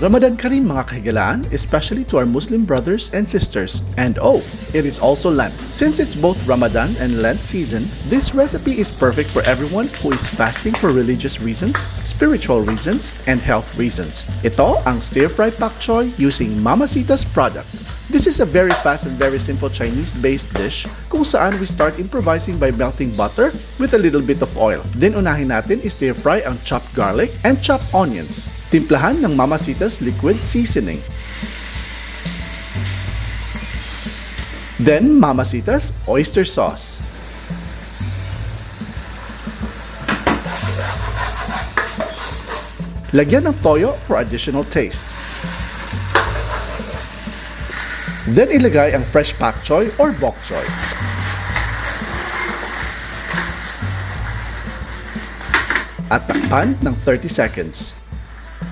Ramadan Kareem mga kahigalaan, especially to our Muslim brothers and sisters. And oh, it is also Lent. Since it's both Ramadan and Lent season, this recipe is perfect for everyone who is fasting for religious reasons, spiritual reasons, and health reasons. Ito ang stir-fry pakchoy using Mama Sita's products. This is a very fast and very simple Chinese-based dish kung saan we start improvising by melting butter with a little bit of oil. Then unahin natin i-stir-fry ang chopped garlic and chopped onions. Timplahan ng Mama Sita's liquid seasoning. Then, Mama Sita's oyster sauce. Lagyan ng toyo for additional taste. Then, ilagay ang fresh pakchoy or bok choy. At takpan ng 30 seconds.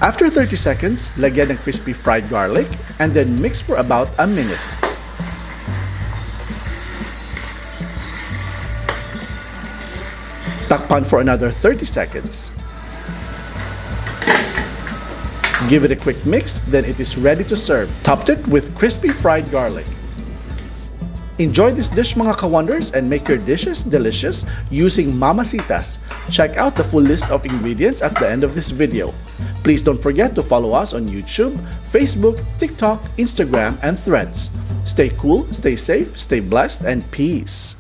After 30 seconds, lagyan ng crispy fried garlic and then mix for about a minute. Takpan for another 30 seconds. Give it a quick mix, then it is ready to serve. Topped it with crispy fried garlic. Enjoy this dish mga ka-wonders and make your dishes delicious using Mama Sita's. Check out the full list of ingredients at the end of this video. Please don't forget to follow us on YouTube, Facebook, TikTok, Instagram, and Threads. Stay cool, stay safe, stay blessed, and peace.